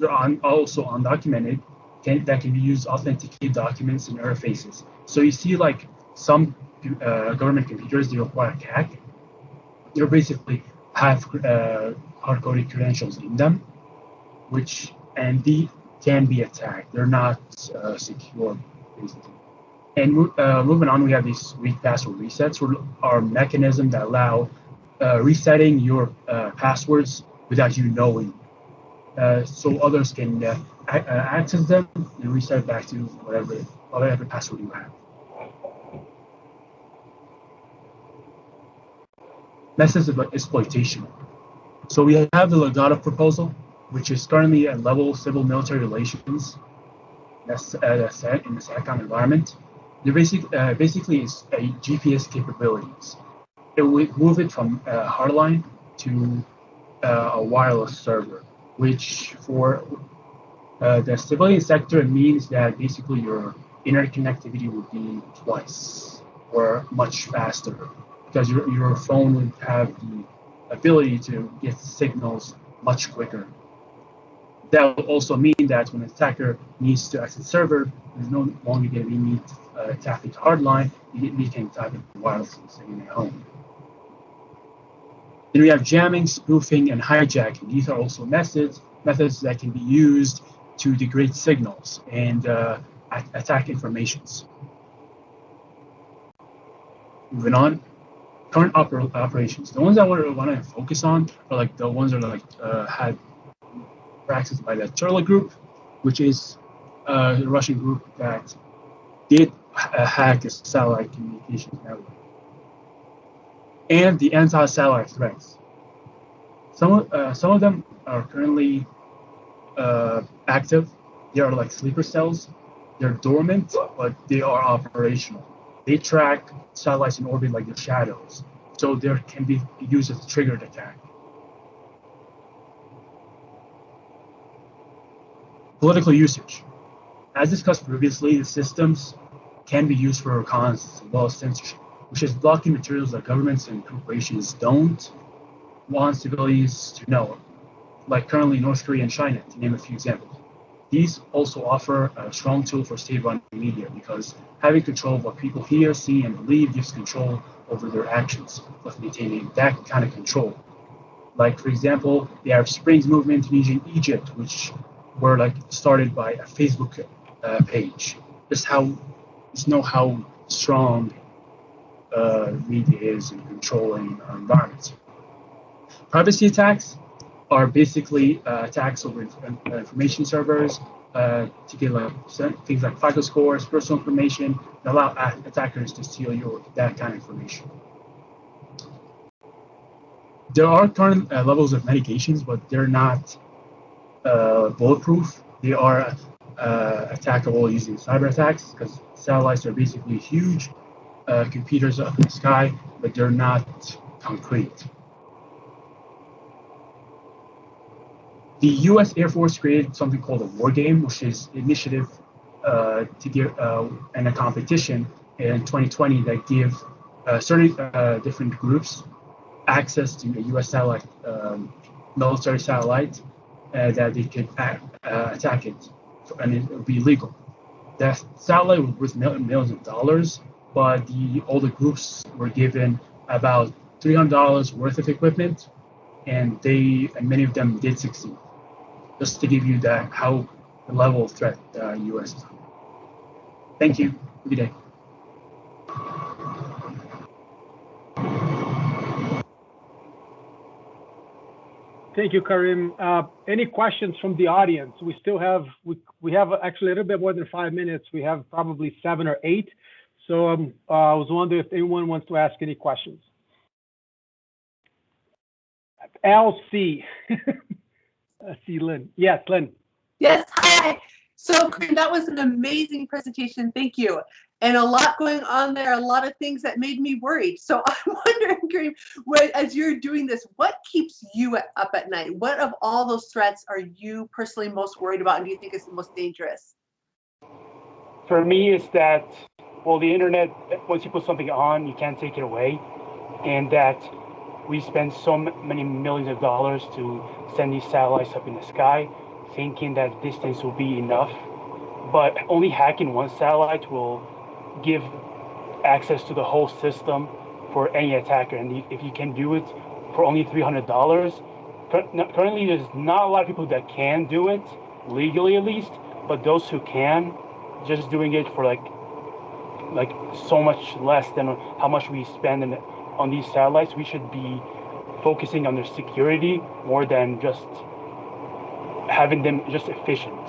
they're also undocumented, that can be used to authenticate documents and interfaces. So you see, like some government computers, they require CAC. They basically have hard-coded credentials in them, and they can be attacked. They're not secure, basically. And moving on, we have these weak password resets, which are mechanisms that allow resetting your passwords without you knowing, so others can access them and reset back to whatever password you have. Methods of exploitation. So we have the Legato proposal, which is currently at level civil military relations. That's set in the SATCOM environment. There basically is a GPS capabilities. It would move it from hardline to a wireless server, which for the civilian sector, it means that basically your internet connectivity would be twice or much faster, because your phone would have the ability to get signals much quicker. That will also mean that when an attacker needs to access the server, there's no longer going to be need to tap into hardline. You can tap into wirelessly sitting at home. Then we have jamming, spoofing, and hijacking. These are also methods that can be used to degrade signals and attack informations. Moving on, current operations. The ones that we want to focus on are like the ones that are like had accessed by the Turla group, which is the Russian group that did hack the satellite communications network, and the anti-satellite threats. Some of them are currently active. They are like sleeper cells. They're dormant, but they are operational. They track satellites in orbit like their shadows, so they can be used as a triggered attack. Political usage. As discussed previously, the systems can be used for reconnaissance as well as censorship, which is blocking materials that governments and corporations don't want civilians to know, like currently North Korea and China, to name a few examples. These also offer a strong tool for state-run media, because having control of what people hear, see, and believe gives control over their actions, thus maintaining that kind of control. Like, for example, the Arab Springs movement in Tunisia and Egypt, which were like started by a Facebook page. Just know how strong media is in controlling our environment. Privacy attacks are basically attacks over information servers to get like things like FICO scores, personal information, that allow attackers to steal that kind of information. There are current levels of mitigations, but they're not bulletproof. They are attackable using cyber attacks, because satellites are basically huge computers up in the sky, but they're not concrete. The U.S. Air Force created something called a war game, which is an initiative to give and a competition in 2020 that give certain different groups access to a U.S. satellite, military satellite, that they could attack it, and it would be legal. That satellite was worth millions of dollars, but all the groups were given about $300 worth of equipment, and many of them did succeed. Just to give you how the level of threat the U.S. is. Thank you. Good day. Thank you, Karim. Any questions from the audience? We still have we have actually a little bit more than 5 minutes. We have probably 7 or 8. So I was wondering if anyone wants to ask any questions. LC. I see Lynn. Yes, Lynn. Yes, hi. So Karim, that was an amazing presentation. Thank you. And a lot going on there, a lot of things that made me worried. So I'm wondering, Karim, as you're doing this, what keeps you up at night? What of all those threats are you personally most worried about, and do you think is the most dangerous? For me, it's that, well, the internet, once you put something on, you can't take it away. And that we spend so many millions of dollars to send these satellites up in the sky. thinking that distance will be enough, but only hacking one satellite will give access to the whole system for any attacker. And if you can do it for only $300, currently there's not a lot of people that can do it, legally at least, but those who can, just doing it for like so much less than how much we spend on these satellites, we should be focusing on their security more than just having them just efficient,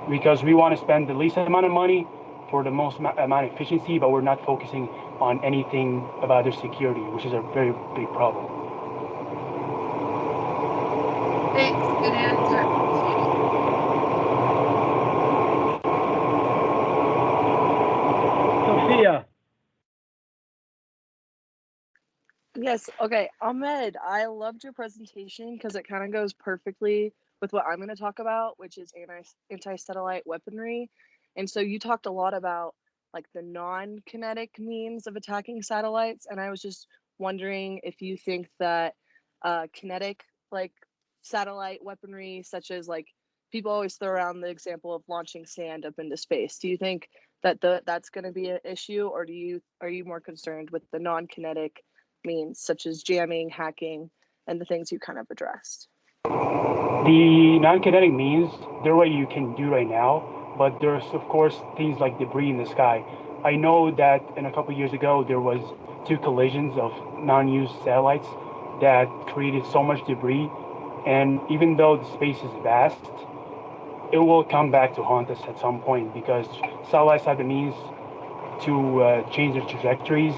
because we want to spend the least amount of money for the most amount of efficiency, but we're not focusing on anything about their security, which is a very big problem. Thanks. Good answer. Sophia. Yes, okay. Ahmed, I loved your presentation because it kind of goes perfectly with what I'm going to talk about, which is anti-satellite weaponry. And so you talked a lot about like the non-kinetic means of attacking satellites, and I was just wondering if you think that kinetic like satellite weaponry, such as like people always throw around the example of launching sand up into space. Do you think that that's going to be an issue, or are you more concerned with the non-kinetic means such as jamming, hacking, and the things you kind of addressed? The non-kinetic means, they're what you can do right now, but there's of course things like debris in the sky. I know that in a couple of years ago there was 2 collisions of non-used satellites that created so much debris, and even though the space is vast, it will come back to haunt us at some point, because satellites have the means to change their trajectories,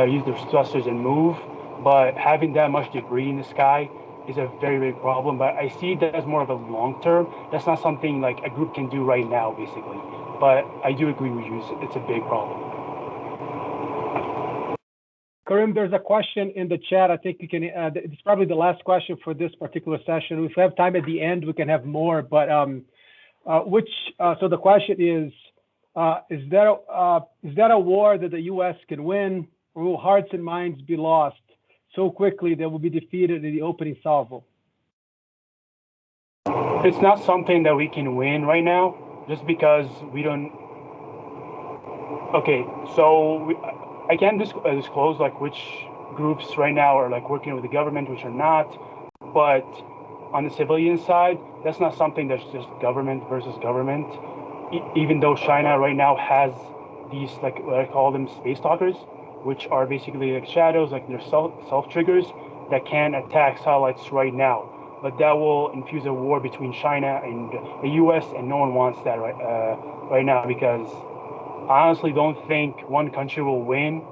use their thrusters and move, but having that much debris in the sky is a very big problem. But I see that as more of a long term. That's not something like a group can do right now, basically. But I do agree with you, it's a big problem. Karim, there's a question in the chat. I think you can, it's probably the last question for this particular session. If we have time at the end, we can have more, but so the question is that a war that the U.S. can win, or will hearts and minds be lost so quickly that will be defeated in the opening salvo? It's not something that we can win right now, just because we don't. Okay, so I can't disclose like which groups right now are like working with the government, which are not. But on the civilian side, that's not something that's just government versus government. Even though China right now has these, like what I call them, space talkers, which are basically like shadows, like they're self triggers that can attack satellites right now. But that will infuse a war between China and the U.S., and no one wants that right now, because I honestly don't think one country will win,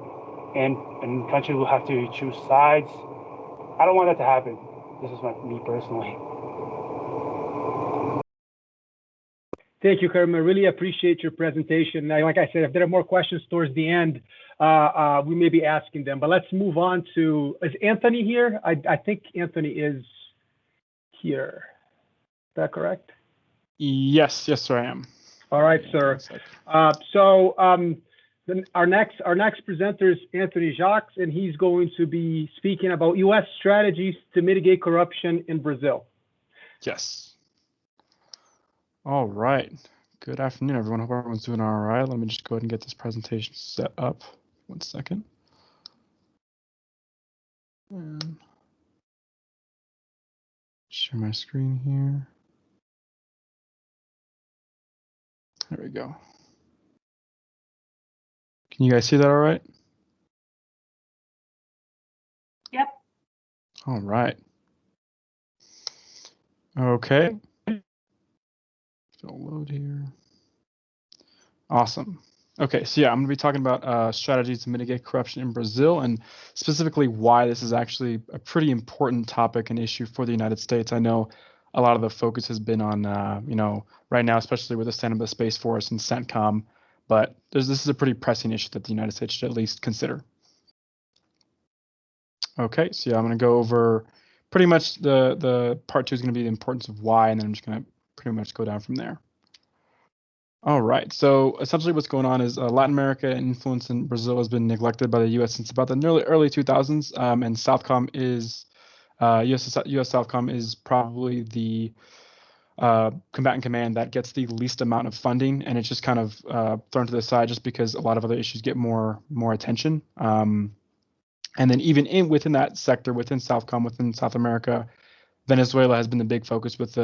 and country will have to choose sides. I don't want that to happen. This is me personally. Thank you, Karim. I really appreciate your presentation. Now, like I said, if there are more questions towards the end, we may be asking them. But let's move on to, is Anthony here? I think Anthony is here. Is that correct? Yes, sir, I am. All right, sir. Then our next presenter is Anthony Jacques, and he's going to be speaking about U.S. strategies to mitigate corruption in Brazil. Yes. All right. Good afternoon, everyone. Hope everyone's doing all right. Let me just go ahead and get this presentation set up. 1 second. And share my screen here. There we go. Can you guys see that all right? Yep. All right. Okay. Still load here. Awesome. Okay, so yeah, I'm going to be talking about strategies to mitigate corruption in Brazil, and specifically why this is actually a pretty important topic and issue for the United States. I know a lot of the focus has been on, right now, especially with the stand-up of the Space Force and CENTCOM, but this is a pretty pressing issue that the United States should at least consider. Okay, so yeah, I'm going to go over pretty much the part 2 is going to be the importance of why, and then I'm just going to pretty much go down from there. All right, so essentially what's going on is Latin America influence in Brazil has been neglected by the U.S. since about the early 2000s, and Southcom is, U.S. Southcom is probably the combatant command that gets the least amount of funding, and it's just kind of thrown to the side just because a lot of other issues get more attention. And then even within that sector, within Southcom, within South America, Venezuela has been the big focus with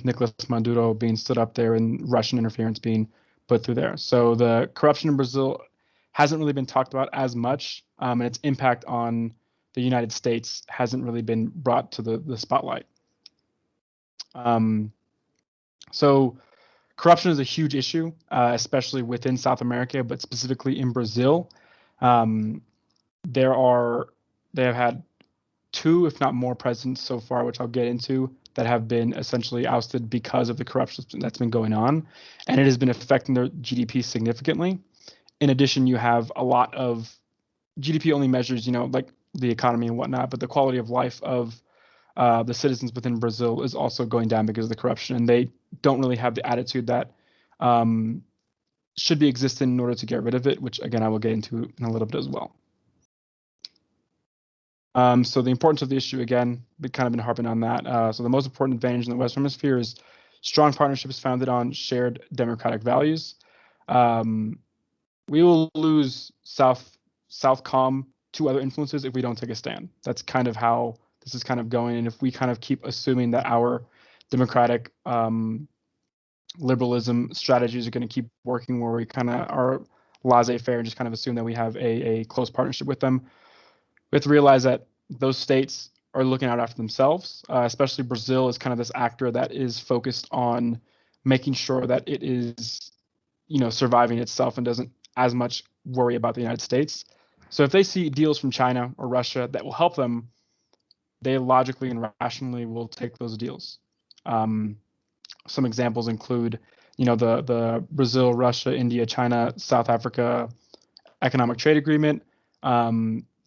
Nicolas Maduro being stood up there and Russian interference being put through there. So the corruption in Brazil hasn't really been talked about as much, and its impact on the United States hasn't really been brought to the spotlight. So corruption is a huge issue, especially within South America, but specifically in Brazil. They have had 2, if not more, presidents so far, which I'll get into, that have been essentially ousted because of the corruption that's been going on, and it has been affecting their GDP significantly. In addition, you have a lot of GDP only measures, like the economy and whatnot, but the quality of life of the citizens within Brazil is also going down because of the corruption, and they don't really have the attitude that should be existing in order to get rid of it, which again I will get into in a little bit as well. So the importance of the issue, again, we've kind of been harping on that. So the most important advantage in the Western Hemisphere is strong partnerships founded on shared democratic values. We will lose Southcom to other influences if we don't take a stand. That's kind of how this is kind of going. And if we kind of keep assuming that our democratic liberalism strategies are going to keep working, where we kind of are laissez-faire and just kind of assume that we have a close partnership with them, we have to realize that those states are looking out after themselves, especially Brazil is kind of this actor that is focused on making sure that it is, surviving itself and doesn't as much worry about the United States. So if they see deals from China or Russia that will help them, they logically and rationally will take those deals. Some examples include, the Brazil, Russia, India, China, South Africa economic trade agreement.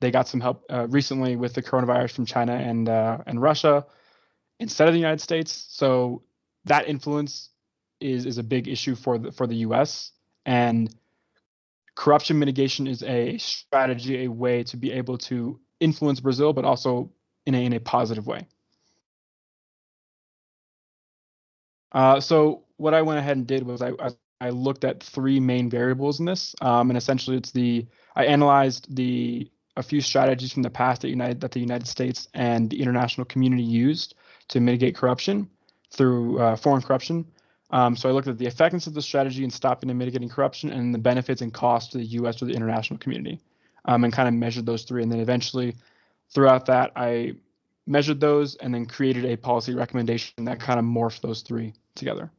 They got some help recently with the coronavirus from China and Russia instead of the United States. So that influence is a big issue for the U.S. And corruption mitigation is a strategy, a way to be able to influence Brazil, but also in a positive way. So what I went ahead and did was I looked at 3 main variables in this, and essentially I analyzed a few strategies from the past that the United States and the international community used to mitigate corruption through foreign corruption. So I looked at the effectiveness of the strategy in stopping and mitigating corruption and the benefits and costs to the U.S. or the international community, and kind of measured those 3. And then eventually, throughout that, I measured those and then created a policy recommendation that kind of morphed those 3 together.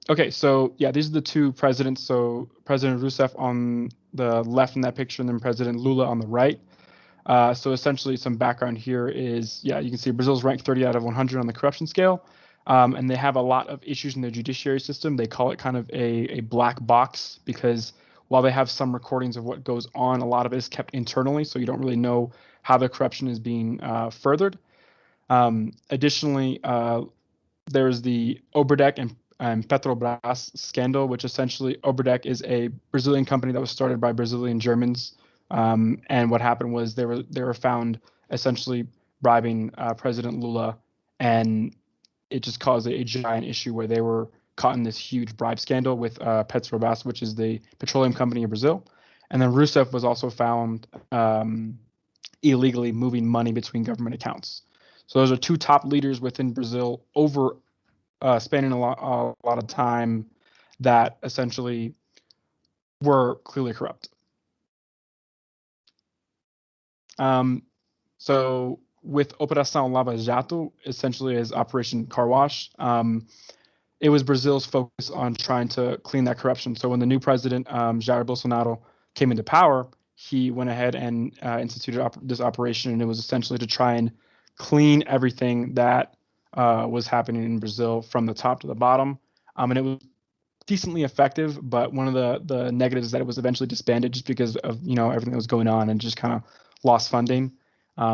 Okay, so yeah, these are the 2 presidents. So President Rousseff on the left in that picture, and then President Lula on the right. So essentially, some background here is, you can see Brazil's ranked 30 out of 100 on the corruption scale, and they have a lot of issues in their judiciary system. They call it kind of a black box because while they have some recordings of what goes on, a lot of it is kept internally, so you don't really know how the corruption is being furthered. Additionally, there's the Obradec and Petrobras scandal, which essentially Obradec is a Brazilian company that was started by Brazilian Germans. And what happened was they were found essentially bribing President Lula, and it just caused a giant issue where they were caught in this huge bribe scandal with Petrobras, which is the petroleum company in Brazil. And then Rousseff was also found illegally moving money between government accounts. So those are 2 top leaders within Brazil over spanning a lot of time that essentially were clearly corrupt. So with Operação Lava Jato, essentially as Operation Car Wash, it was Brazil's focus on trying to clean that corruption. So when the new president, Jair Bolsonaro, came into power, he went ahead and instituted this operation, and it was essentially to try and clean everything that was happening in Brazil from the top to the bottom. And it was decently effective, but one of the negatives is that it was eventually disbanded just because of everything that was going on and just kind of lost funding,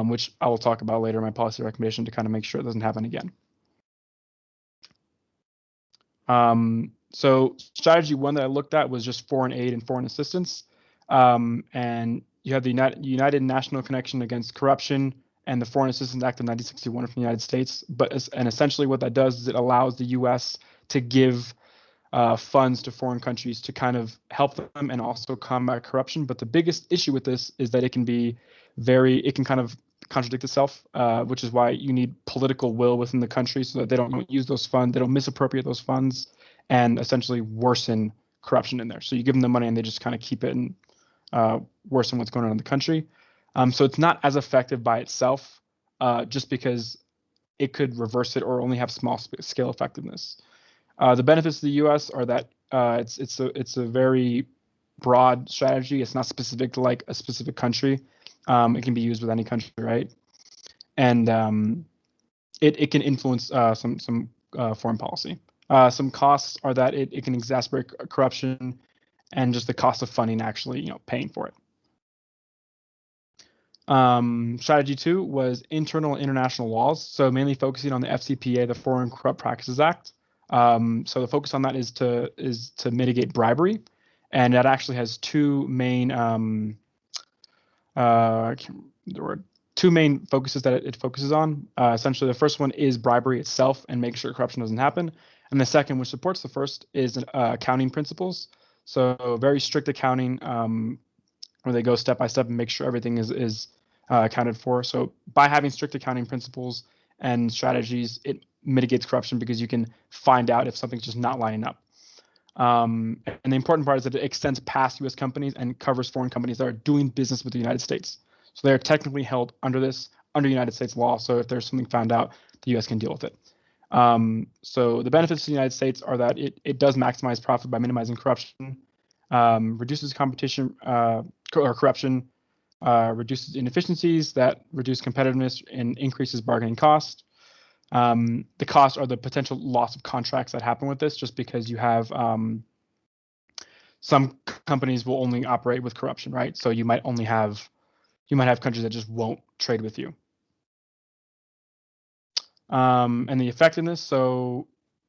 which I will talk about later in my policy recommendation to kind of make sure it doesn't happen again. So strategy 1 that I looked at was just foreign aid and foreign assistance. And you have the United National Connection Against Corruption and the Foreign Assistance Act of 1961 from the United States. And essentially what that does is it allows the U.S. to give funds to foreign countries to kind of help them and also combat corruption. But the biggest issue with this is that it can kind of contradict itself, which is why you need political will within the country so that they don't use those funds, they don't misappropriate those funds, and essentially worsen corruption in there. So you give them the money and they just kind of keep it and worsen what's going on in the country. So it's not as effective by itself, just because it could reverse it or only have small scale effectiveness. The benefits to the U.S. are that it's a very broad strategy. It's not specific to like a specific country. It can be used with any country, right? And it can influence some foreign policy. Some costs are that it can exacerbate corruption and just the cost of funding actually paying for it. Strategy 2 was internal and international laws, so mainly focusing on the FCPA, the Foreign Corrupt Practices Act. So the focus on that is to mitigate bribery, and that actually has two main two main focuses that it focuses on. Essentially, the first one is bribery itself and make sure corruption doesn't happen, and the second, which supports the first, is accounting principles. So very strict accounting, where they go step by step and make sure everything is accounted for. So by having strict accounting principles and strategies, it mitigates corruption because you can find out if something's just not lining up. And the important part is that it extends past U.S. companies and covers foreign companies that are doing business with the United States. So they're technically held under United States law. So if there's something found out, the U.S. can deal with it. So the benefits to the United States are that it does maximize profit by minimizing corruption, reduces competition or corruption, reduces inefficiencies that reduce competitiveness and increases bargaining cost. The costs are the potential loss of contracts that happen with this, just because you have some companies will only operate with corruption, right? So you might have countries that just won't trade with you. And the effectiveness, so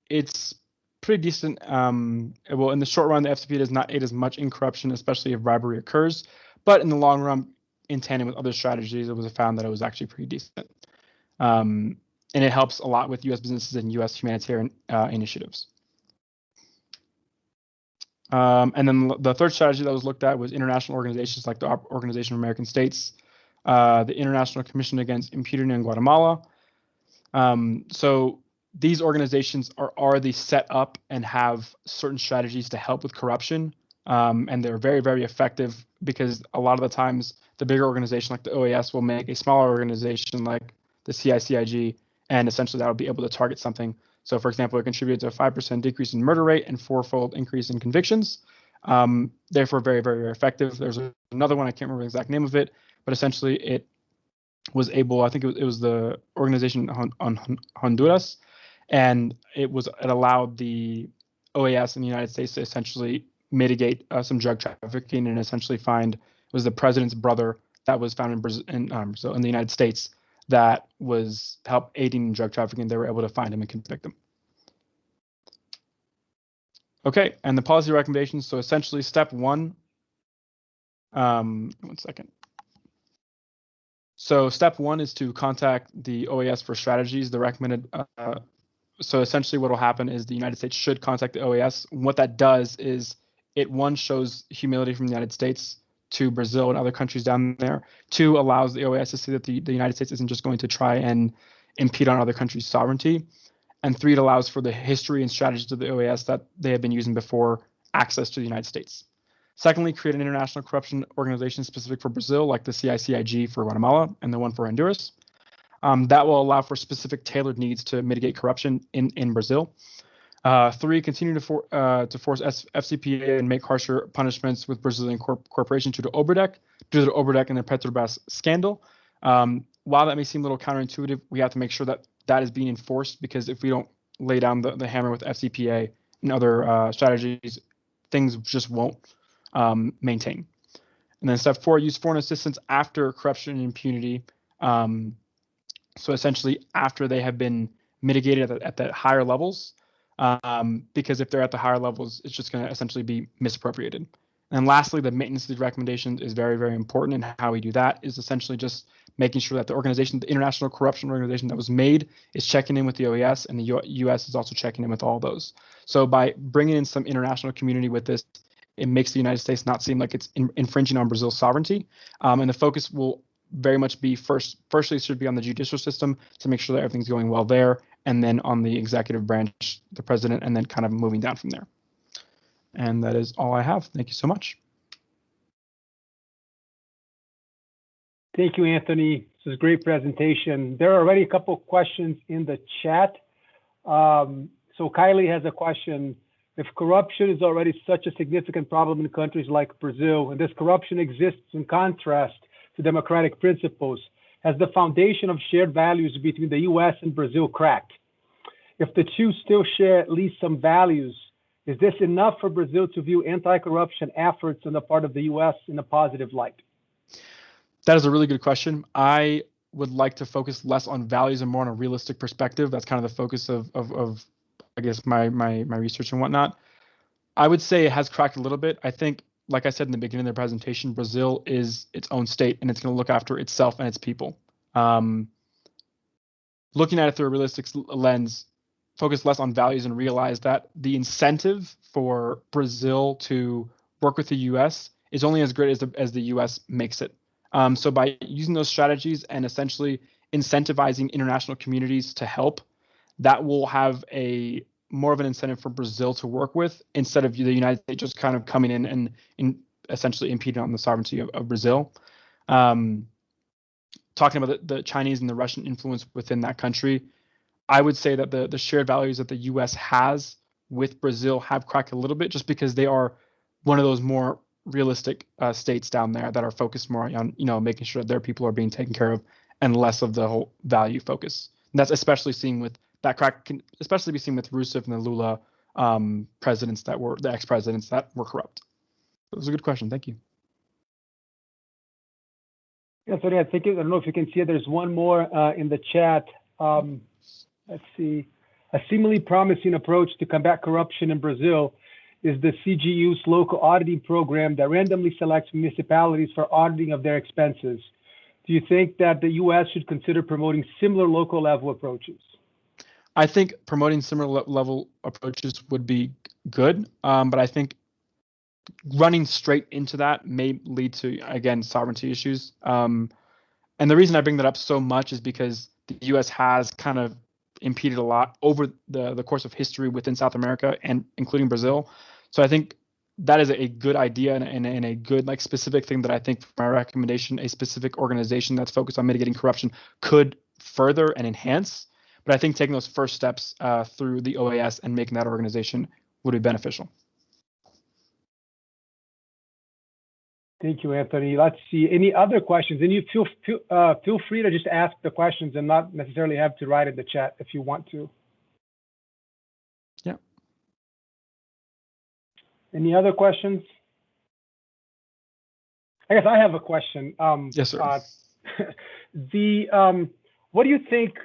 it's pretty decent. Well, in the short run, the FCPA does not aid as much in corruption, especially if bribery occurs. But in the long run, in tandem with other strategies, it was found that it was actually pretty decent. And it helps a lot with U.S. businesses and U.S. humanitarian initiatives. And then the third strategy that was looked at was international organizations like the Organization of American States, the International Commission Against Impunity in Guatemala. So these organizations are already set up and have certain strategies to help with corruption. And they're very, very effective because a lot of the times the bigger organization like the OAS will make a smaller organization like the CICIG, and essentially that will be able to target something. So for example, it contributed to a 5% decrease in murder rate and 4-fold increase in convictions. Therefore, very, very, very effective. There's another one, I can't remember the exact name of it, but essentially it was able, I think it was the Organization on Honduras, and it allowed the OAS in the United States to essentially mitigate some drug trafficking and essentially find, it was the president's brother that was found in Brazil, in the United States, that was help aiding in drug trafficking. They were able to find him and convict him. Okay, and the policy recommendations. So essentially, step 1. One second. So step 1 is to contact the OAS for strategies. The recommended. So essentially, what will happen is the United States should contact the OAS. What that does is it, 1, shows humility from the United States to Brazil and other countries down there. 2, allows the OAS to see that the United States isn't just going to try and impede on other countries' sovereignty. And 3, it allows for the history and strategies of the OAS that they have been using before access to the United States. Secondly, create an international corruption organization specific for Brazil, like the CICIG for Guatemala and the one for Honduras. That will allow for specific tailored needs to mitigate corruption in Brazil. 3, continue to force FCPA and make harsher punishments with Brazilian corporations due to Obradec and the Petrobras scandal. While that may seem a little counterintuitive, we have to make sure that is being enforced, because if we don't lay down the hammer with FCPA and other strategies, things just won't maintain. And then step 4, use foreign assistance after corruption and impunity. So essentially after they have been mitigated at the higher levels, because if they're at the higher levels, it's just going to essentially be misappropriated. And lastly, the maintenance of these recommendations is very, very important. And how we do that is essentially just making sure that the organization, the International Corruption Organization that was made, is checking in with the OAS, and the US is also checking in with all those. So by bringing in some international community with this, it makes the United States not seem like it's infringing on Brazil's sovereignty. And the focus will very much be firstly should be on the judicial system to make sure that everything's going well there, and then on the executive branch, the president, and then kind of moving down from there. And that is all I have. Thank you so much. Thank you, Anthony. This is a great presentation. There are already a couple of questions in the chat. So Kylie has a question. If corruption is already such a significant problem in countries like Brazil, and this corruption exists in contrast to democratic principles, has the foundation of shared values between the US and Brazil cracked? If the two still share at least some values, is this enough for Brazil to view anti-corruption efforts on the part of the US in a positive light? That is a really good question. I would like to focus less on values and more on a realistic perspective. That's kind of the focus of I guess my research and whatnot. I would say it has cracked a little bit. I think, like I said in the beginning of the presentation, Brazil is its own state, and it's going to look after itself and its people. Looking at it through a realistic lens, focus less on values and realize that the incentive for Brazil to work with the US is only as great as the US makes it. So by using those strategies and essentially incentivizing international communities to help, that will have more of an incentive for Brazil to work with, instead of the United States just kind of coming in and essentially impeding on the sovereignty of Brazil. Talking about the Chinese and the Russian influence within that country, I would say that the shared values that the US has with Brazil have cracked a little bit, just because they are one of those more realistic states down there that are focused more on, making sure that their people are being taken care of, and less of the whole value focus. And that's especially seen with that crack, can especially be seen with Rousseff and the Lula presidents that were the ex-presidents that were corrupt. That was a good question. Thank you. Yeah, so I think, I don't know if you can see it, there's one more in the chat. Let's see. A seemingly promising approach to combat corruption in Brazil is the CGU's local auditing program that randomly selects municipalities for auditing of their expenses. Do you think that the US should consider promoting similar local level approaches? I think promoting similar level approaches would be good, but I think running straight into that may lead to, again, sovereignty issues. And the reason I bring that up so much is because the US has kind of impeded a lot over the course of history within South America, and including Brazil. So I think that is a good idea and a good, like, specific thing that I think, for my recommendation, a specific organization that's focused on mitigating corruption could further and enhance. But I think taking those first steps through the OAS and making that organization would be beneficial. Thank you, Anthony. Let's see, any other questions? And you feel free to just ask the questions and not necessarily have to write in the chat if you want to. Yeah. Any other questions? I guess I have a question. Yes, sir. What do you think,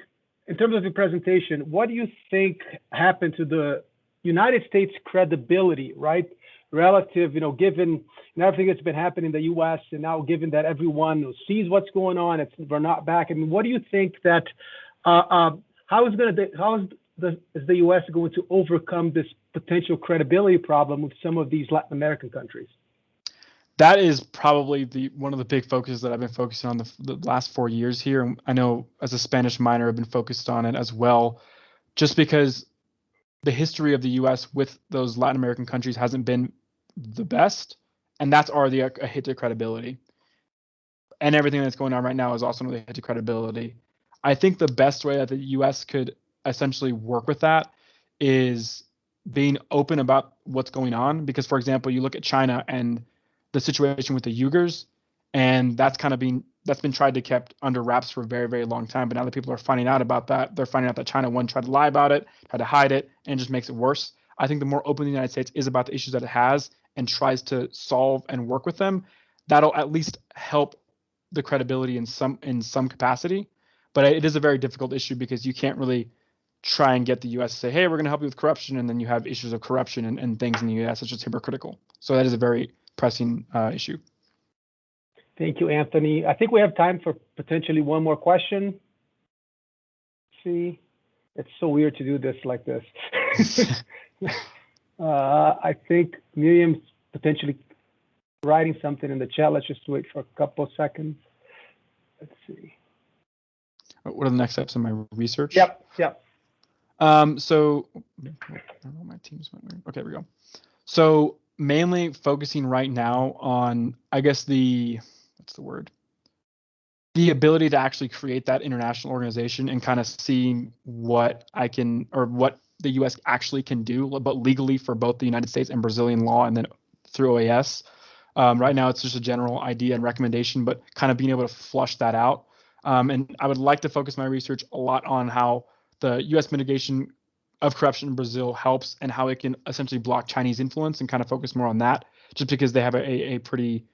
in terms of the presentation, what do you think happened to the United States credibility, right? Relative, given everything that's been happening in the US, and now given that everyone sees what's going on, we're not back. I mean, what do you think that, how is the US going to overcome this potential credibility problem with some of these Latin American countries? That is probably one of the big focuses that I've been focusing on the last 4 years here. And I know as a Spanish minor, I've been focused on it as well, just because the history of the US with those Latin American countries hasn't been the best. And that's already a hit to credibility. And everything that's going on right now is also another hit to credibility. I think the best way that the US could essentially work with that is being open about what's going on. Because, for example, you look at China and the situation with the Uyghurs, and that's been tried to kept under wraps for a very, very long time. But now that people are finding out about that, they're finding out that China, one, tried to lie about it, tried to hide it, and it just makes it worse. I think the more open the United States is about the issues that it has and tries to solve and work with them, that'll at least help the credibility in some capacity. But it is a very difficult issue, because you can't really try and get the US to say, hey, we're going to help you with corruption, and then you have issues of corruption and things in the US. It's just hypocritical. So that is a very pressing issue. Thank you, Anthony. I think we have time for potentially one more question. Let's see, it's so weird to do this like this. I think Miriam's potentially writing something in the chat. Let's just wait for a couple of seconds. Let's see. What are the next steps in my research? Yep. So I don't know, my teams went weird. Okay, there we go. So mainly focusing right now on, I guess, what's the word? The ability to actually create that international organization and kind of seeing what I can, or what the U.S. actually can do, but legally for both the United States and Brazilian law, and then through OAS. Right now, it's just a general idea and recommendation, but kind of being able to flush that out. And I would like to focus my research a lot on how the U.S. mitigation of corruption in Brazil helps and how it can essentially block Chinese influence, and kind of focus more on that, just because they have a pretty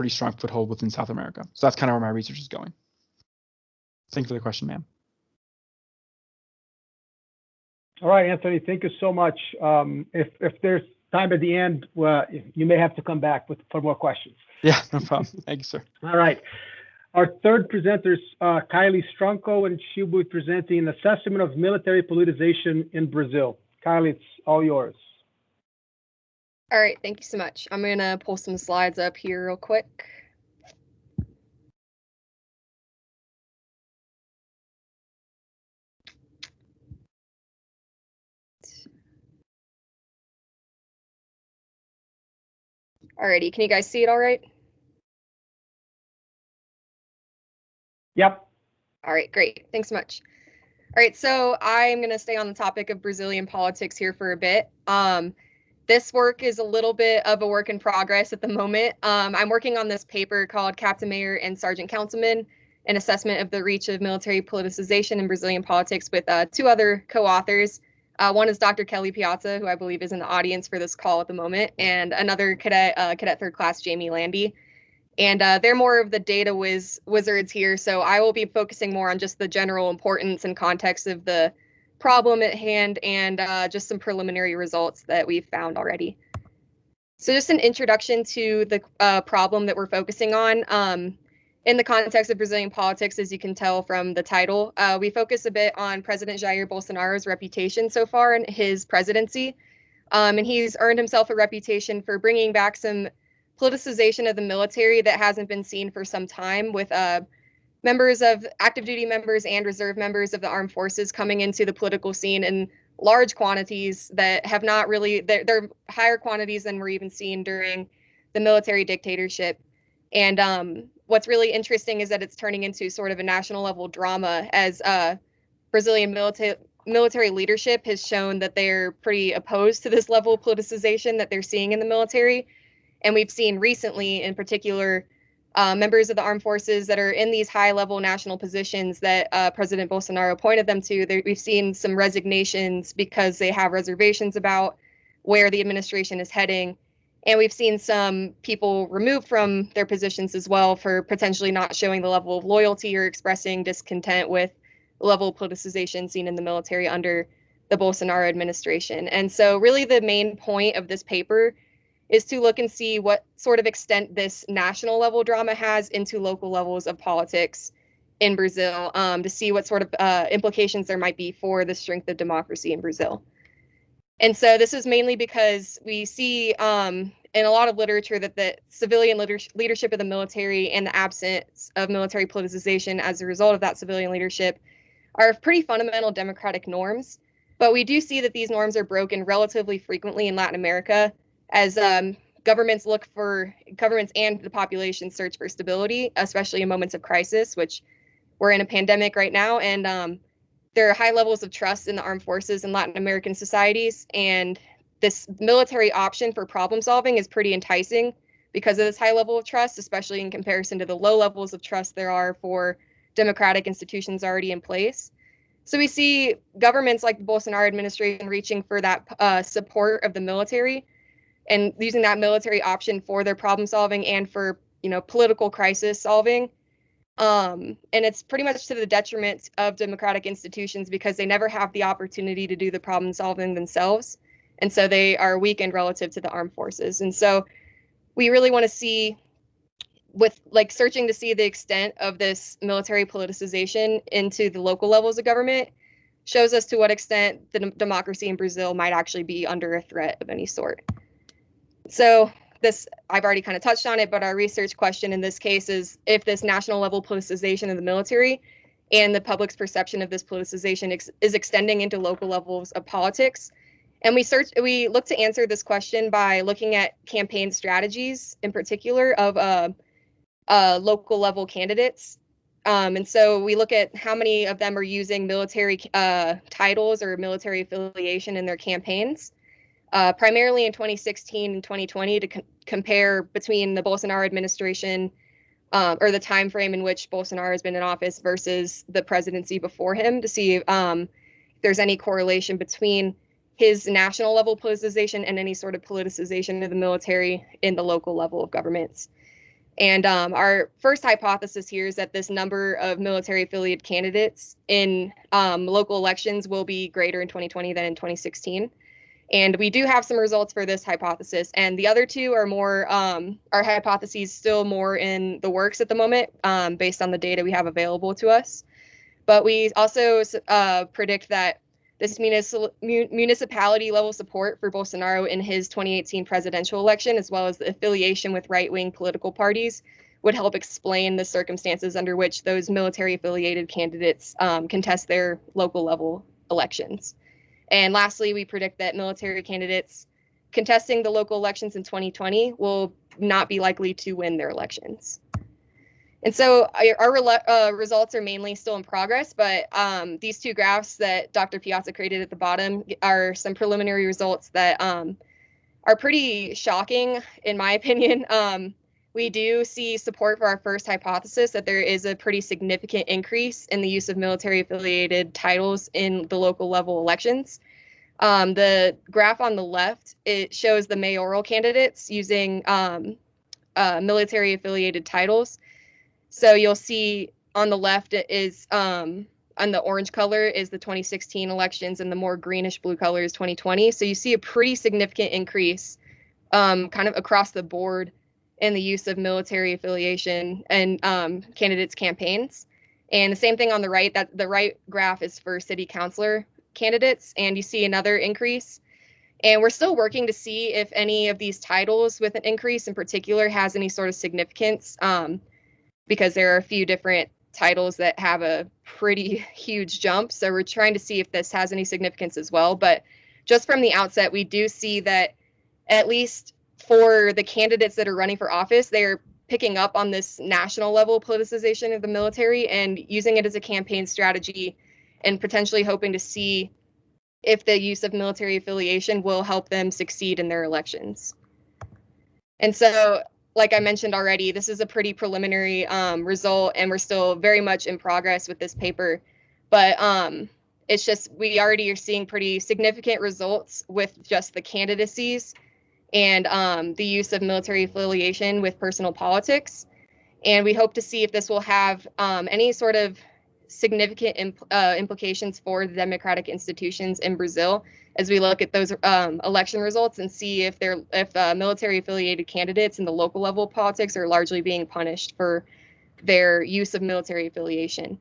strong foothold within South America. So that's kind of where my research is going. Thank you for the question, ma'am. All right, Anthony, thank you so much. If there's time at the end, you may have to come back for more questions. Yeah, no problem. Thank you, sir. All right. Our third presenter is Kylie Stronco, and she'll be presenting an assessment of military politicization in Brazil. Kylie, it's all yours. All right, thank you so much. I'm going to pull some slides up here real quick. Alrighty, can you guys see it all right? Yep. All right, great. Thanks so much. All right, so I'm going to stay on the topic of Brazilian politics here for a bit. This work is a little bit of a work in progress at the moment. I'm working on this paper called Captain Mayor and Sergeant Councilman, an assessment of the reach of military politicization in Brazilian politics, with two other co-authors. One is Dr. Kelly Piazza, who I believe is in the audience for this call at the moment, and another cadet third class, Jamie Landy. And they're more of the data wizards here, so I will be focusing more on just the general importance and context of the problem at hand, and just some preliminary results that we've found already. So just an introduction to the problem that we're focusing on. In the context of Brazilian politics, as you can tell from the title, we focus a bit on President Jair Bolsonaro's reputation so far in his presidency. And he's earned himself a reputation for bringing back some politicization of the military that hasn't been seen for some time, with members of active duty members and reserve members of the armed forces coming into the political scene in large quantities that have not really, they're higher quantities than were even seen during the military dictatorship. And what's really interesting is that it's turning into sort of a national level drama, as Brazilian military leadership has shown that they're pretty opposed to this level of politicization that they're seeing in the military. And we've seen recently, in particular, members of the armed forces that are in these high-level national positions that President Bolsonaro appointed them to. We've seen some resignations because they have reservations about where the administration is heading. And we've seen some people removed from their positions as well for potentially not showing the level of loyalty or expressing discontent with the level of politicization seen in the military under the Bolsonaro administration. And so really the main point of this paper is to look and see what sort of extent this national level drama has into local levels of politics in Brazil, to see what sort of implications there might be for the strength of democracy in Brazil. And so this is mainly because we see in a lot of literature that the civilian leadership of the military and the absence of military politicization as a result of that civilian leadership are pretty fundamental democratic norms. But we do see that these norms are broken relatively frequently in Latin America, as governments and the population search for stability, especially in moments of crisis, which we're in a pandemic right now. And there are high levels of trust in the armed forces in Latin American societies. And this military option for problem solving is pretty enticing because of this high level of trust, especially in comparison to the low levels of trust there are for democratic institutions already in place. So we see governments like the Bolsonaro administration reaching for that support of the military and using that military option for their problem solving and for, political crisis solving. And it's pretty much to the detriment of democratic institutions because they never have the opportunity to do the problem solving themselves. And so they are weakened relative to the armed forces. And so we really want to see, with like searching to see the extent of this military politicization into the local levels of government, shows us to what extent the democracy in Brazil might actually be under a threat of any sort. So this, I've already kind of touched on it, but our research question in this case is if this national level politicization of the military and the public's perception of this politicization is extending into local levels of politics. And we look to answer this question by looking at campaign strategies, in particular of local level candidates. And so we look at how many of them are using military titles or military affiliation in their campaigns, primarily in 2016 and 2020 to compare between the Bolsonaro administration or the time frame in which Bolsonaro has been in office versus the presidency before him, to see if there's any correlation between his national level politicization and any sort of politicization of the military in the local level of governments. And our first hypothesis here is that this number of military affiliated candidates in local elections will be greater in 2020 than in 2016. And we do have some results for this hypothesis. And the other two are more, our hypotheses still more in the works at the moment, based on the data we have available to us. But we also predict that this municipality level support for Bolsonaro in his 2018 presidential election, as well as the affiliation with right-wing political parties, would help explain the circumstances under which those military affiliated candidates contest their local level elections. And lastly, we predict that military candidates contesting the local elections in 2020 will not be likely to win their elections. And so our results are mainly still in progress, but these two graphs that Dr. Piazza created at the bottom are some preliminary results that are pretty shocking, in my opinion. We do see support for our first hypothesis that there is a pretty significant increase in the use of military affiliated titles in the local level elections. The graph on the left, it shows the mayoral candidates using military affiliated titles. So you'll see on the left it is on the orange color is the 2016 elections, and the more greenish blue color is 2020. So you see a pretty significant increase kind of across the board in the use of military affiliation and candidates' campaigns. And the same thing on the right, that the right graph is for city councilor candidates, and you see another increase. And we're still working to see if any of these titles with an increase in particular has any sort of significance, because there are a few different titles that have a pretty huge jump. So we're trying to see if this has any significance as well. But just from the outset, we do see that at least for the candidates that are running for office, they're picking up on this national level politicization of the military and using it as a campaign strategy, and potentially hoping to see if the use of military affiliation will help them succeed in their elections. And so, like I mentioned already, this is a pretty preliminary result, and we're still very much in progress with this paper. But it's just, we already are seeing pretty significant results with just the candidacies and the use of military affiliation with personal politics. And we hope to see if this will have any sort of significant implications for the democratic institutions in Brazil as we look at those election results and see if military affiliated candidates in the local level of politics are largely being punished for their use of military affiliation.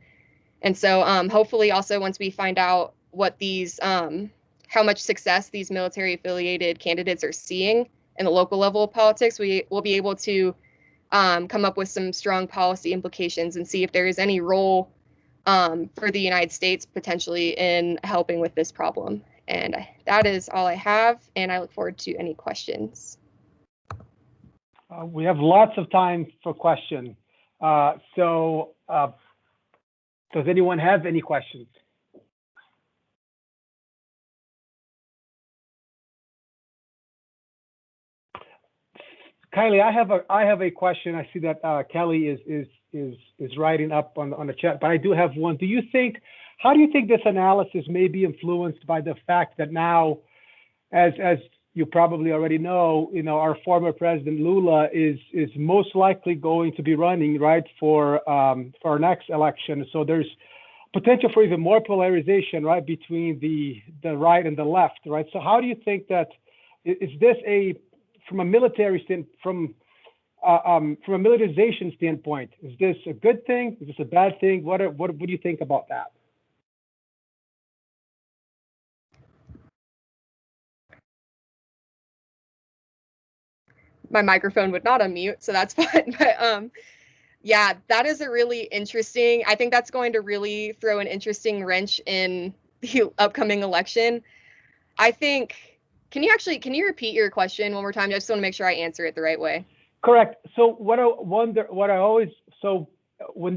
And so hopefully also once we find out what these how much success these military affiliated candidates are seeing in the local level of politics, we will be able to come up with some strong policy implications and see if there is any role for the United States potentially in helping with this problem. And that is all I have, and I look forward to any questions. We have lots of time for questions. So does anyone have any questions? Kylie, I have a question. I see that Kelly is writing up on the chat, but I do have one. How do you think this analysis may be influenced by the fact that now, as you probably already know, our former president Lula is most likely going to be running, right, for our next election. So there's potential for even more polarization, right, between the right and the left, right? So how do you think that, is this from a military standpoint, from a militarization standpoint, is this a good thing? Is this a bad thing? What do you think about that? My microphone would not unmute, so that's fine. But yeah, that is a really interesting. I think that's going to really throw an interesting wrench in the upcoming election. I think. Can you repeat your question one more time? I just want to make sure I answer it the right way. Correct. So when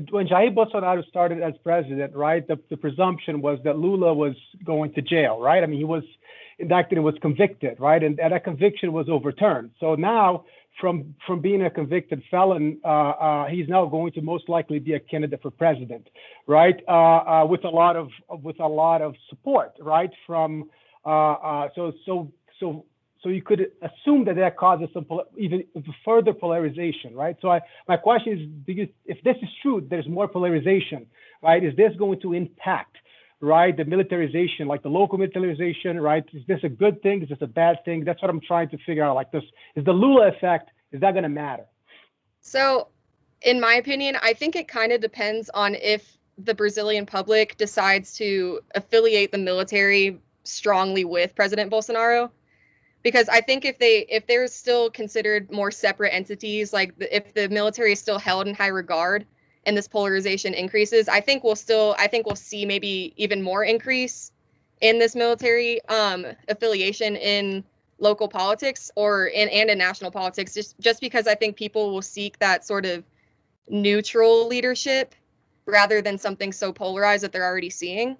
Jair Bolsonaro started as president, right, the presumption was that Lula was going to jail, right? I mean, he was indicted and was convicted, right? And that conviction was overturned. So now, from being a convicted felon, he's now going to most likely be a candidate for president, right? With a lot of support, right? From so you could assume that causes some even further polarization, right? So my question is, if this is true, there's more polarization, right? Is this going to impact, right, the militarization, like the local militarization, right? Is this a good thing? Is this a bad thing? That's what I'm trying to figure out. Like this, is the Lula effect, is that going to matter? So in my opinion, I think it kind of depends on if the Brazilian public decides to affiliate the military strongly with President Bolsonaro. Because I think if they're still considered more separate entities, like if the military is still held in high regard and this polarization increases, I think we'll see maybe even more increase in this military affiliation in local politics and in national politics, just because I think people will seek that sort of neutral leadership rather than something so polarized that they're already seeing.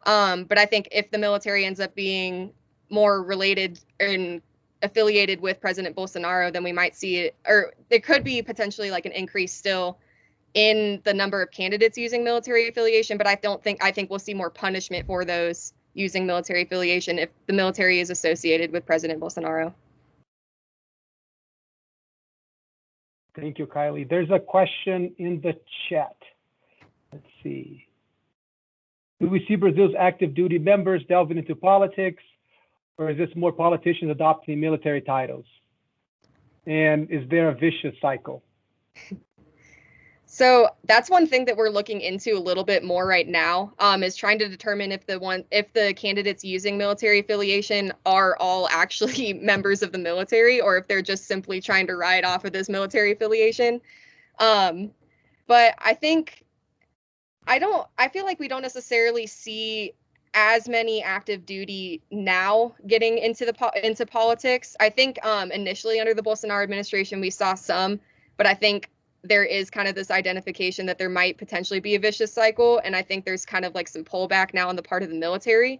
But I think if the military ends up being more related and affiliated with President Bolsonaro, then we might see it, or there could be potentially like an increase still in the number of candidates using military affiliation. But I think we'll see more punishment for those using military affiliation if the military is associated with President Bolsonaro. Thank you, Kylie. There's a question in the chat. Let's see. Do we see Brazil's active duty members delving into politics? Or is this more politicians adopting military titles? And is there a vicious cycle? So that's one thing that we're looking into a little bit more right now, is trying to determine if the candidates using military affiliation are all actually members of the military, or if they're just simply trying to ride off of this military affiliation. But I feel like we don't necessarily see as many active duty now getting into politics. I think initially under the Bolsonaro administration we saw some, but I think there is kind of this identification that there might potentially be a vicious cycle, and I think there's kind of like some pullback now on the part of the military.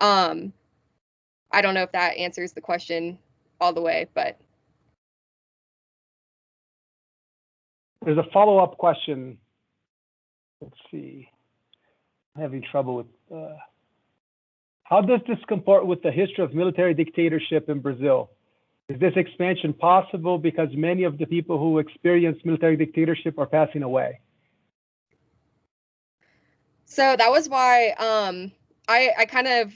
I don't know if that answers the question all the way, but there's a follow-up question. Let's see. I'm having trouble with how does this comport with the history of military dictatorship in Brazil? Is this expansion possible because many of the people who experience military dictatorship are passing away? So that was why I kind of,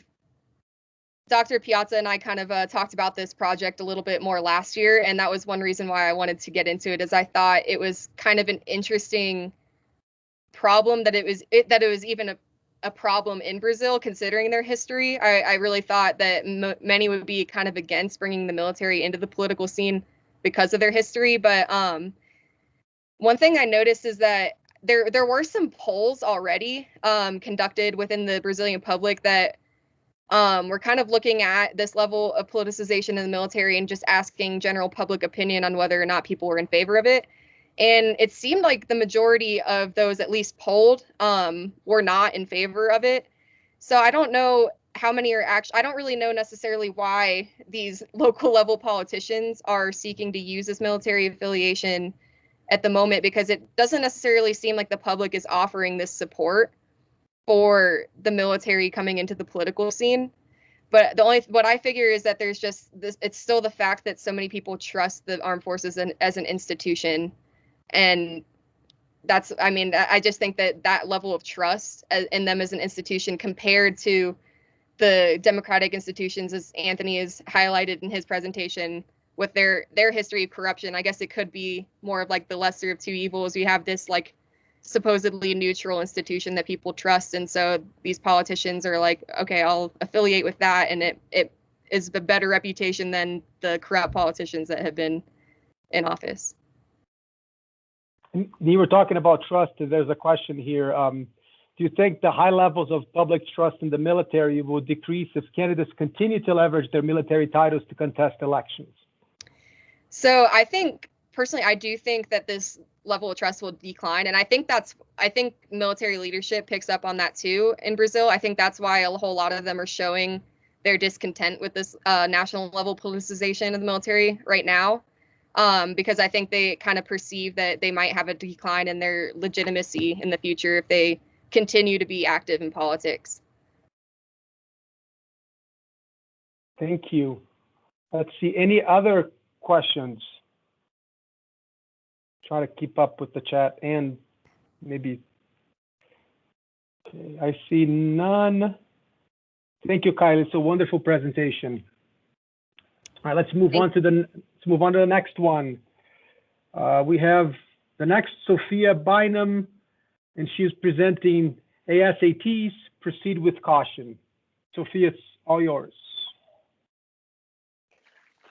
Dr. Piazza and I kind of talked about this project a little bit more last year, and that was one reason why I wanted to get into it, is I thought it was kind of an interesting problem that it was even a problem in Brazil, considering their history. I really thought that many would be kind of against bringing the military into the political scene because of their history. But one thing I noticed is that there were some polls already conducted within the Brazilian public that were kind of looking at this level of politicization in the military and just asking general public opinion on whether or not people were in favor of it. And it seemed like the majority of those at least polled were not in favor of it. So I don't know how many are actually, I don't really know necessarily why these local level politicians are seeking to use this military affiliation at the moment, because it doesn't necessarily seem like the public is offering this support for the military coming into the political scene. But what I figure is that there's just this, it's still the fact that so many people trust the armed forces as an institution. And that's, I mean, I just think that level of trust in them as an institution compared to the democratic institutions, as Anthony has highlighted in his presentation, with their history of corruption, I guess it could be more of like the lesser of two evils. You have this like supposedly neutral institution that people trust, and so these politicians are like, okay, I'll affiliate with that, and it is the better reputation than the corrupt politicians that have been in office. You were talking about trust. There's a question here. Do you think the high levels of public trust in the military will decrease if candidates continue to leverage their military titles to contest elections? So I think personally, I do think that this level of trust will decline, and I think military leadership picks up on that too in Brazil. I think that's why a whole lot of them are showing their discontent with this national level politicization of the military right now, because I think they kind of perceive that they might have a decline in their legitimacy in the future if they continue to be active in politics. Thank you. Let's see, any other questions? Try to keep up with the chat and maybe. Okay, I see none. Thank you, Kyle. It's a wonderful presentation. All right, let's move on to the next one. We have the next Sophia Bynum, and she's presenting ASATs. Proceed with caution. Sophia, it's all yours.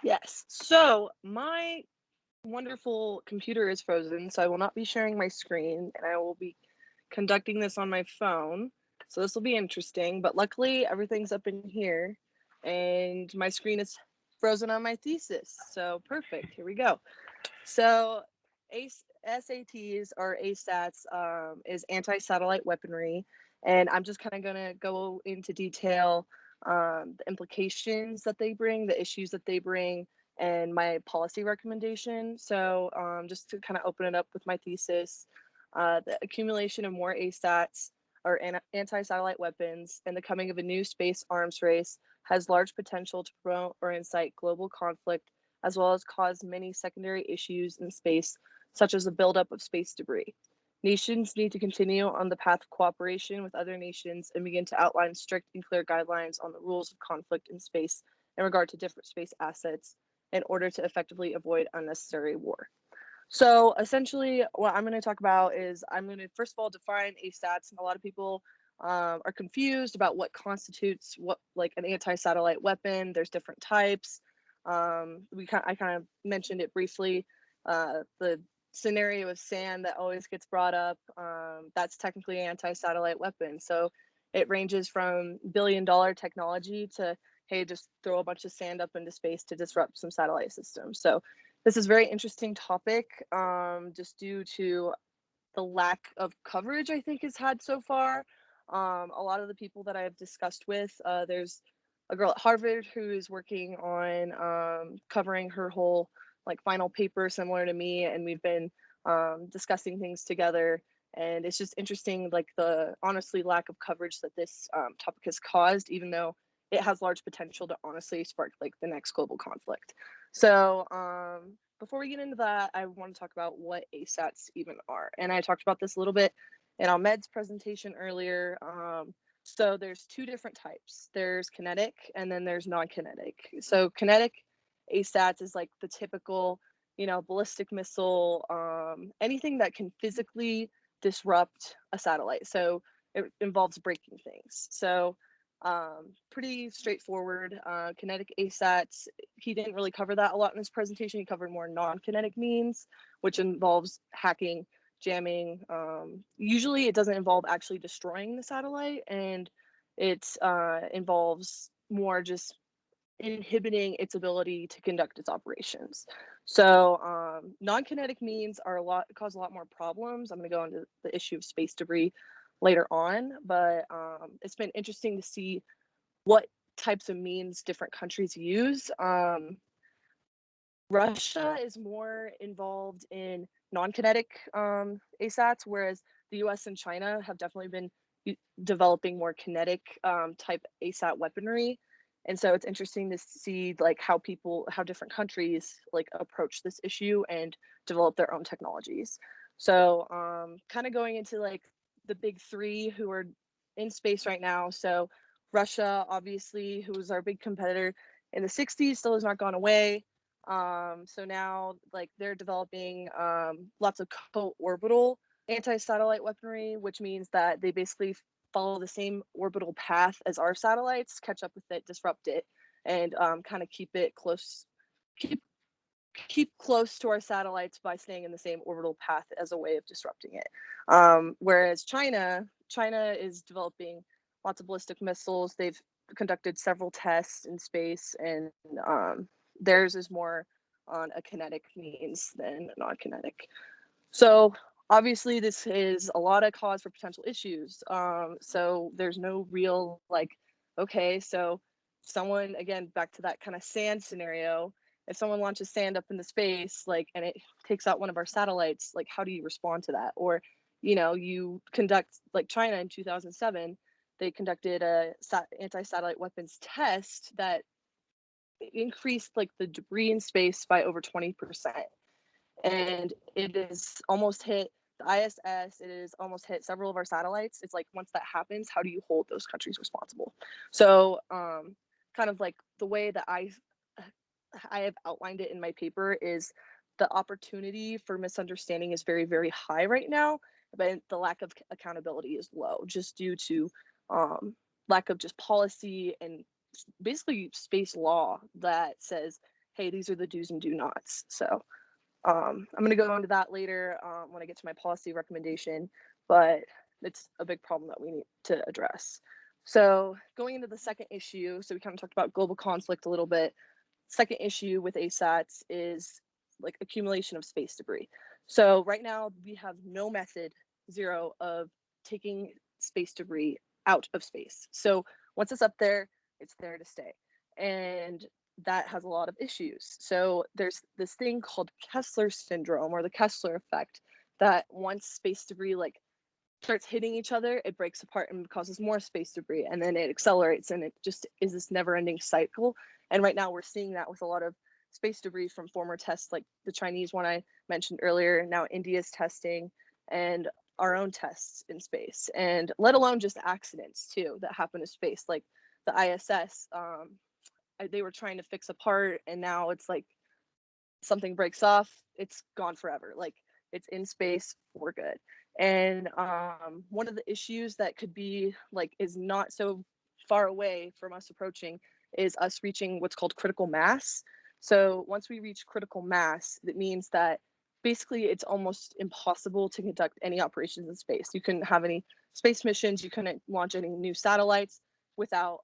Yes. So my wonderful computer is frozen, so I will not be sharing my screen, and I will be conducting this on my phone. So this will be interesting, but luckily everything's up in here, and my screen is frozen on my thesis. So perfect. Here we go. So SATs or ASATs is anti-satellite weaponry, and I'm just kind of going to go into detail the implications that they bring, the issues that they bring, and my policy recommendation. So just to kind of open it up with my thesis, the accumulation of more ASATs or anti-satellite weapons and the coming of a new space arms race has large potential to promote or incite global conflict, as well as cause many secondary issues in space, such as the buildup of space debris. Nations need to continue on the path of cooperation with other nations and begin to outline strict and clear guidelines on the rules of conflict in space in regard to different space assets in order to effectively avoid unnecessary war. So essentially what I'm going to talk about is I'm going to first of all define ASATs, and a lot of people are confused about what constitutes what, like an anti-satellite weapon. There's different types. I kind of mentioned it briefly. The scenario of sand that always gets brought up, that's technically an anti-satellite weapon. So it ranges from billion-dollar technology to, hey, just throw a bunch of sand up into space to disrupt some satellite systems. So this is a very interesting topic, just due to the lack of coverage I think has had so far. A lot of the people that I've discussed with, there's a girl at Harvard who is working on covering her whole like final paper similar to me, and we've been discussing things together. And it's just interesting, like the honestly lack of coverage that this topic has caused, even though it has large potential to honestly spark like the next global conflict. So before we get into that, I want to talk about what ASATs even are. And I talked about this a little bit in Ahmed's presentation earlier. So there's two different types. There's kinetic and then there's non-kinetic. So kinetic ASATs is like the typical, ballistic missile, anything that can physically disrupt a satellite. So it involves breaking things. So pretty straightforward. Kinetic ASATs, he didn't really cover that a lot in his presentation. He covered more non-kinetic means, which involves hacking, jamming. Usually it doesn't involve actually destroying the satellite, and it involves more just inhibiting its ability to conduct its operations. So non-kinetic means cause a lot more problems. I'm going to go into the issue of space debris later on, but it's been interesting to see what types of means different countries use. Russia is more involved in non-kinetic ASATs, whereas the US and China have definitely been developing more kinetic type ASAT weaponry. And so it's interesting to see like how different countries like approach this issue and develop their own technologies. So kind of going into like the big three who are in space right now. So Russia, obviously, who was our big competitor in the 60s, still has not gone away. So now like they're developing lots of co-orbital anti-satellite weaponry, which means that they basically follow the same orbital path as our satellites, catch up with it, disrupt it, and kind of keep it close, keep close to our satellites by staying in the same orbital path as a way of disrupting it. Whereas China is developing lots of ballistic missiles. They've conducted several tests in space, and theirs is more on a kinetic means than non-kinetic. So obviously this is a lot of cause for potential issues. So there's no real like, okay, so someone, again, back to that kind of sand scenario, if someone launches sand up into space, like, and it takes out one of our satellites, like, how do you respond to that? Or, you know, you conduct, like China in 2007, they conducted a anti-satellite weapons test that increased like the debris in space by over 20%. And it is almost hit the ISS, it is almost hit several of our satellites. It's like, once that happens, how do you hold those countries responsible? So kind of like the way that I have outlined it in my paper is the opportunity for misunderstanding is very, very high right now, but the lack of accountability is low, just due to lack of just policy and basically space law that says, hey, these are the do's and do nots. So I'm going to go into that later when I get to my policy recommendation, but it's a big problem that we need to address. So going into the second issue, so we kind of talked about global conflict a little bit. Second issue with ASATs is like accumulation of space debris. So right now we have no method, zero, of taking space debris out of space. So once it's up there, it's there to stay. And that has a lot of issues. So there's this thing called Kessler syndrome, or the Kessler effect, that once space debris like starts hitting each other, it breaks apart and causes more space debris, and then it accelerates, and it just is this never-ending cycle. And right now we're seeing that with a lot of space debris from former tests, like the Chinese one I mentioned earlier. Now India's testing, and our own tests in space, and let alone just accidents too that happen in space, like the ISS. They were trying to fix a part, and now it's like something breaks off, it's gone forever. Like, it's in space for good. And one of the issues that could be like is not so far away from us approaching is us reaching what's called critical mass. So once we reach critical mass, that means that basically it's almost impossible to conduct any operations in space. You couldn't have any space missions, you couldn't launch any new satellites without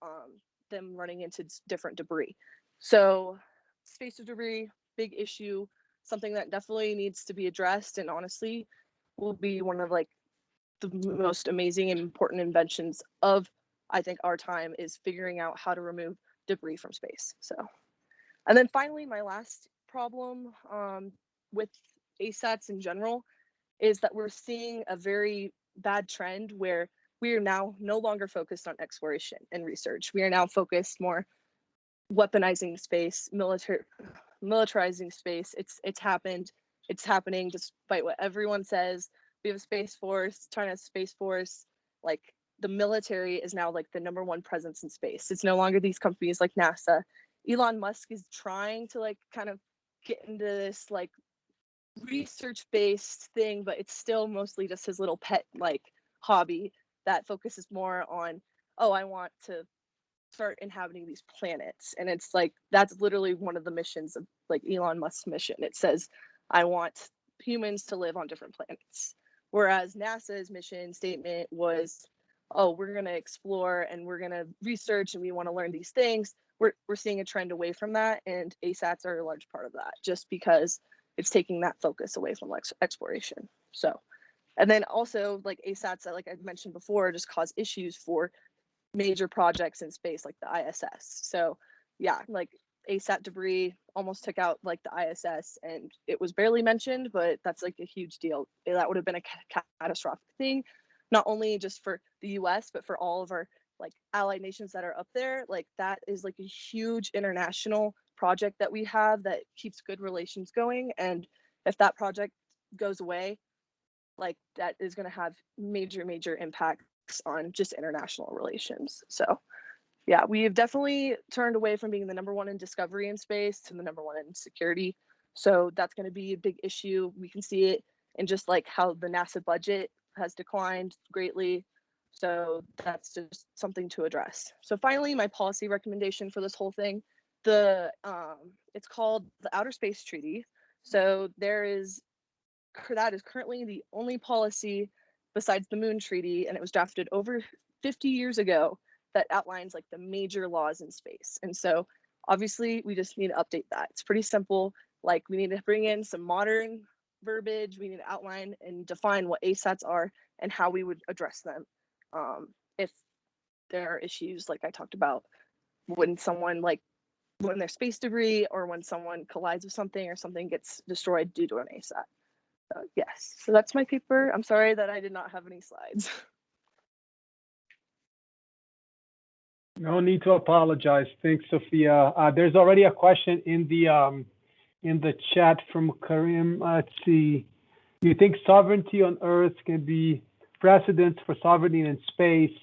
them running into different debris. So space debris, big issue, something that definitely needs to be addressed, and honestly will be one of like the most amazing and important inventions of, I think, our time, is figuring out how to remove debris from space. So, and then finally, my last problem with ASATs in general is that we're seeing a very bad trend where we are now no longer focused on exploration and research. We are now focused more weaponizing space, militarizing space. It's happened. It's happening despite what everyone says. We have a space force. China's space force. Like, the military is now like the #1 presence in space. It's no longer these companies like NASA. Elon Musk is trying to like kind of get into this like research-based thing, but it's still mostly just his little pet like hobby that focuses more on, oh, I want to start inhabiting these planets. And it's like, that's literally one of the missions of like Elon Musk's mission. It says, I want humans to live on different planets. Whereas NASA's mission statement was, oh, we're going to explore and we're going to research and we want to learn these things. We're seeing a trend away from that, and ASATs are a large part of that, just because it's taking that focus away from exploration. So, and then also like ASATs, like I mentioned before, just cause issues for major projects in space like the ISS. So yeah, like ASAT debris almost took out like the ISS, and it was barely mentioned, but that's like a huge deal. That would have been a catastrophic thing, not only just for the US, but for all of our like allied nations that are up there. Like, that is like a huge international project that we have that keeps good relations going. And if that project goes away, like, that is going to have major impacts on just international relations. So yeah, we have definitely turned away from being the #1 in discovery in space to the #1 in security. So that's going to be a big issue. We can see it in just like how the NASA budget has declined greatly. So that's just something to address. So finally, my policy recommendation for this whole thing, it's called the Outer Space Treaty. So that is currently the only policy besides the Moon Treaty, and it was drafted over 50 years ago, that outlines like the major laws in space. And so obviously we just need to update that. It's pretty simple. Like we need to bring in some modern verbiage. We need to outline and define what ASATs are and how we would address them. If there are issues like I talked about, when there's space debris or when someone collides with something or something gets destroyed due to an ASAT. Yes, so that's my paper. I'm sorry that I did not have any slides. No need to apologize. Thanks, Sophia. There's already a question in the chat from Karim. Let's see. Do you think sovereignty on Earth can be precedent for sovereignty in space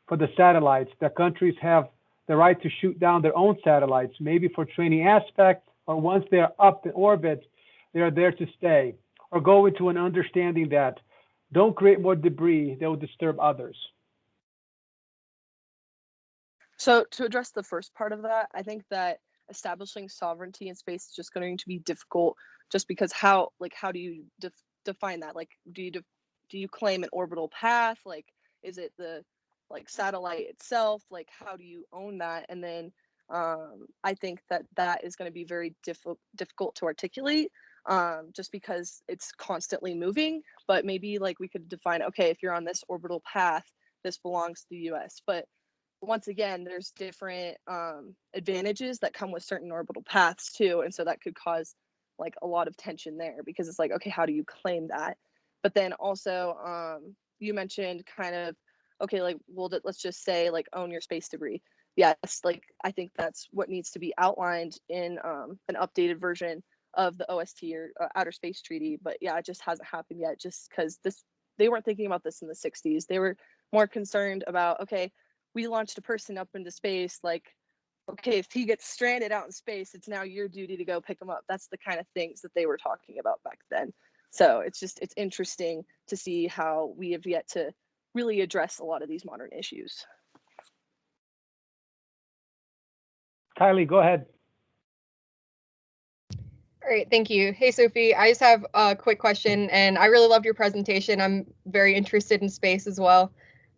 for the satellites? That countries have the right to shoot down their own satellites, maybe for training aspects, or once they are up in orbit, they are there to stay, or go into an understanding that don't create more debris that will disturb others. So to address the first part of that, I think that establishing sovereignty in space is just going to be difficult, just because how do you define that? Like, do you claim an orbital path? Like, is it the satellite itself? Like, how do you own that? And then I think that is going to be very difficult to articulate, just because it's constantly moving. But maybe like we could define, okay, if you're on this orbital path, this belongs to the U.S. But once again, there's different advantages that come with certain orbital paths too, and so that could cause like a lot of tension there, because it's like, okay, how do you claim that? But then also you mentioned kind of, okay, like, well, let's just say like own your space debris. Yes, like I think that's what needs to be outlined in an updated version of the OST or Outer Space Treaty. But yeah, it just hasn't happened yet, just because they weren't thinking about this in the 60s. They were more concerned about, okay, we launched a person up into space, like, okay, if he gets stranded out in space, it's now your duty to go pick him up. That's the kind of things that they were talking about back then. So it's interesting to see how we have yet to really address a lot of these modern issues. Kylie, go ahead. All right, thank you. Hey, Sophie, I just have a quick question, and I really loved your presentation. I'm very interested in space as well,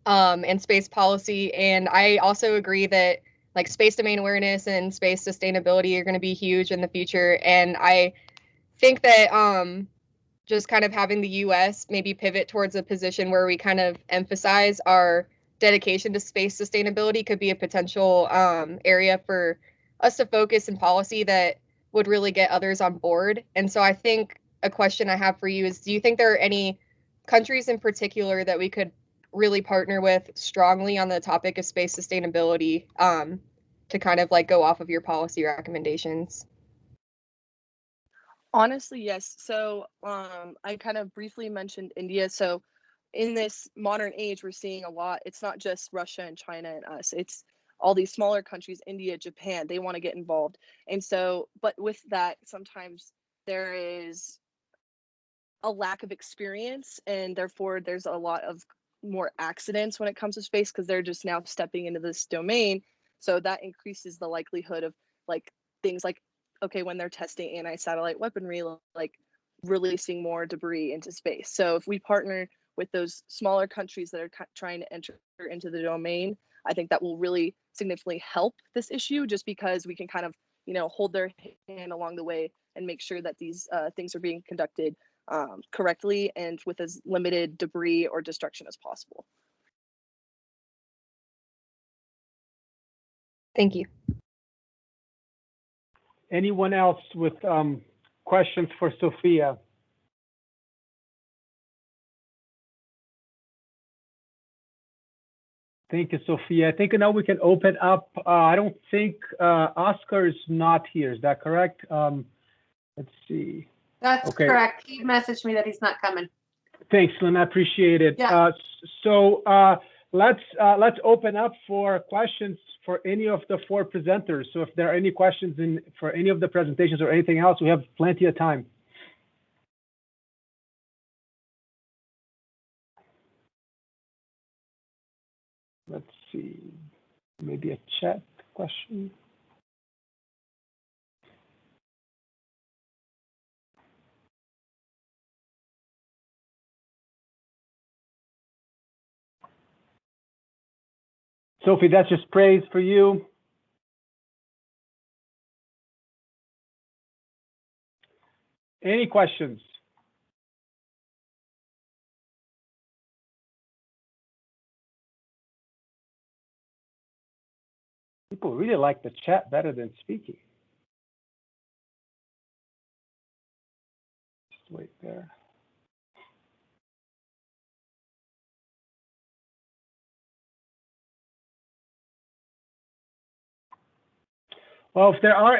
and space policy. And I also agree that like space domain awareness and space sustainability are going to be huge in the future. And I think that just kind of having the US maybe pivot towards a position where we kind of emphasize our dedication to space sustainability could be a potential area for us to focus in policy that would really get others on board. And so I think a question I have for you is, do you think there are any countries in particular that we could really partner with strongly on the topic of space sustainability to kind of like go off of your policy recommendations? Honestly, yes. So I kind of briefly mentioned India. So in this modern age, we're seeing a lot. It's not just Russia and China and us. It's all these smaller countries, India, Japan, they want to get involved. And so, but with that, sometimes there is a lack of experience, and therefore there's a lot of more accidents when it comes to space, because they're just now stepping into this domain. So that increases the likelihood of like things like, okay, when they're testing anti-satellite weaponry, like releasing more debris into space. So if we partner with those smaller countries that are trying to enter into the domain, I think that will really significantly help this issue, just because we can kind of, hold their hand along the way and make sure that these things are being conducted correctly and with as limited debris or destruction as possible. Thank you. Anyone else with questions for Sophia? Thank you, Sophia. I think now we can open up. I don't think Oscar is not here. Is that correct? Let's see. That's correct. He messaged me that he's not coming. Thanks, Lynn. I appreciate it. Yeah. So let's open up for questions for any of the 4 presenters. So if there are any questions for any of the presentations or anything else, we have plenty of time. Let's see, maybe a chat question. Sophie, that's just praise for you. Any questions? People really like the chat better than speaking. Just wait there. Well, if there are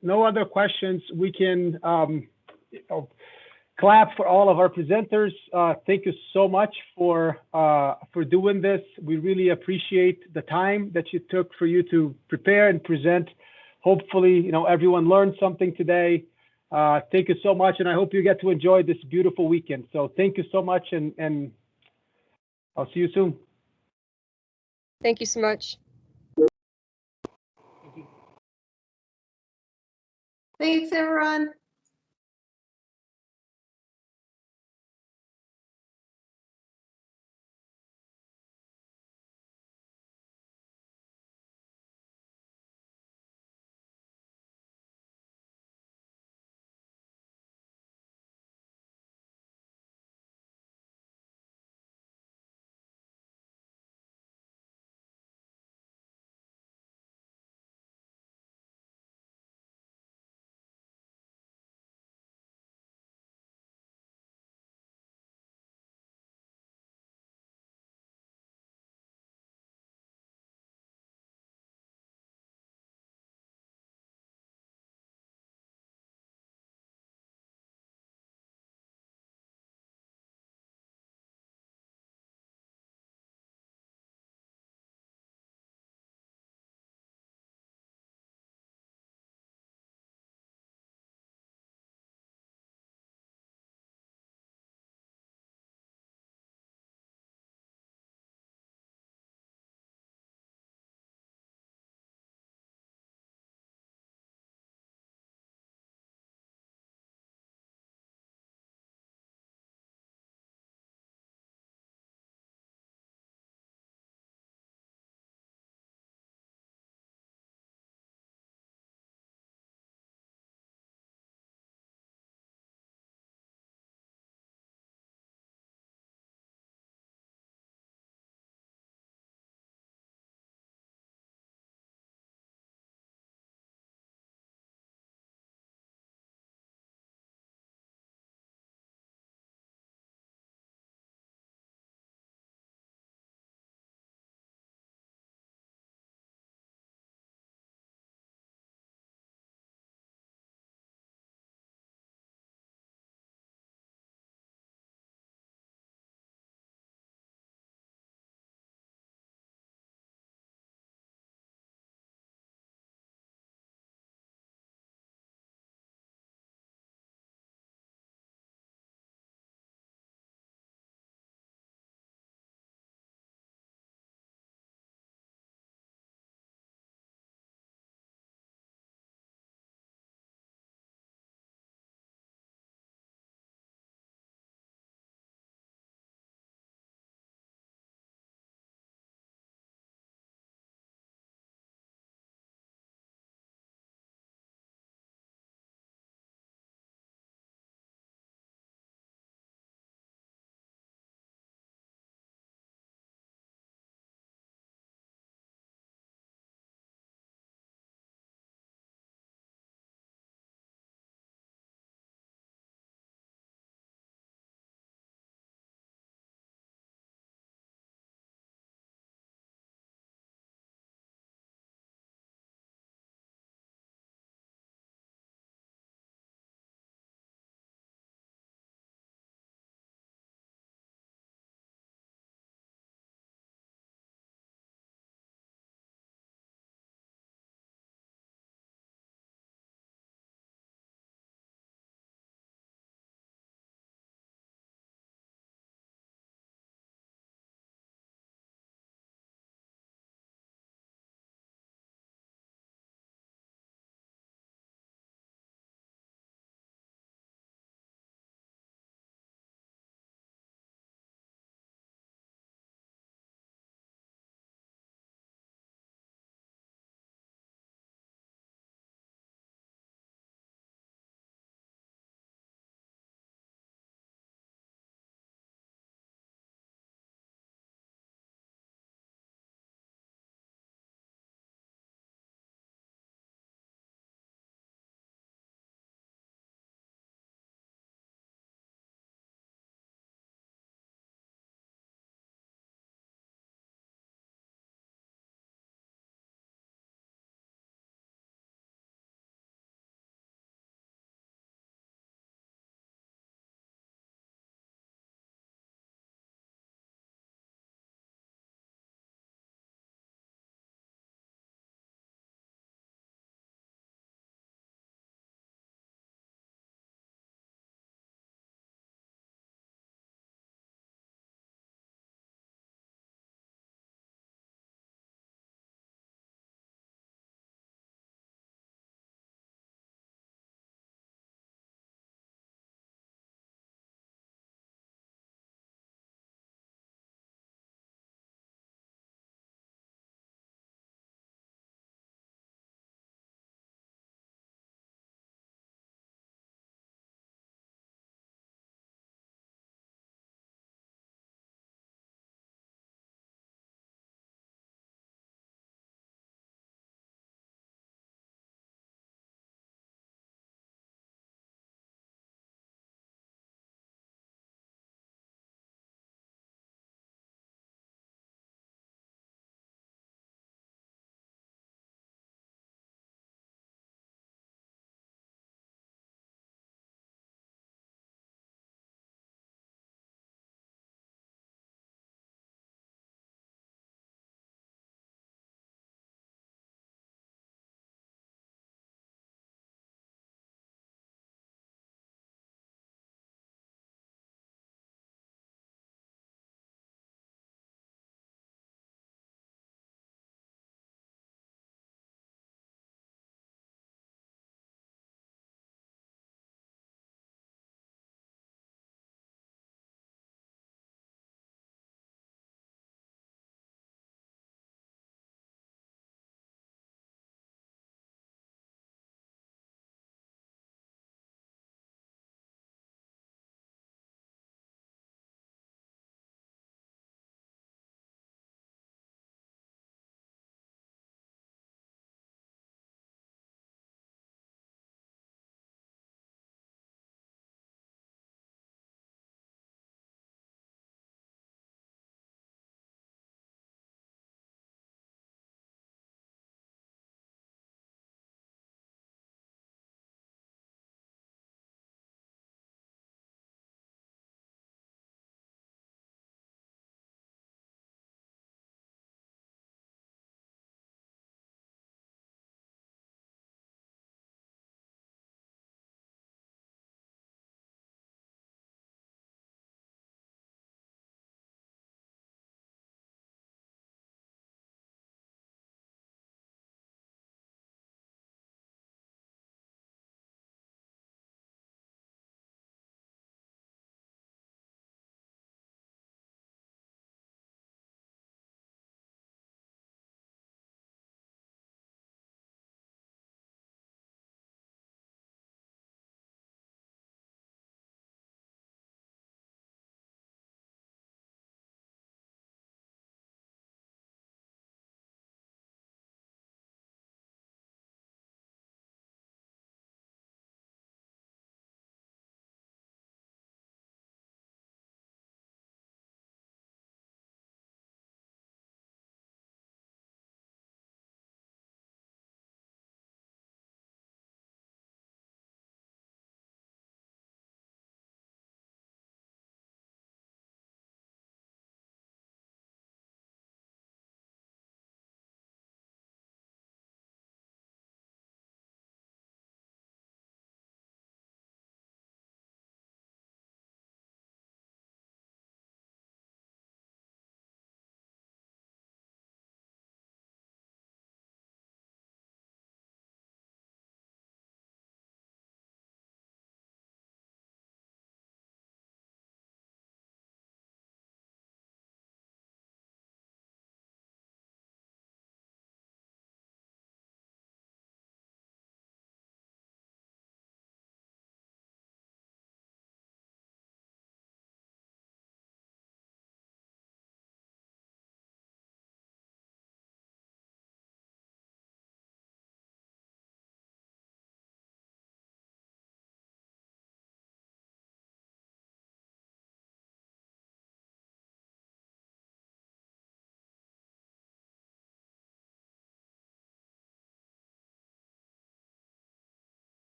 no other questions, we can clap for all of our presenters. Thank you so much for doing this. We really appreciate the time that you took for you to prepare and present. Hopefully, everyone learned something today. Thank you so much, and I hope you get to enjoy this beautiful weekend. So thank you so much, and I'll see you soon. Thank you so much. Thanks, everyone.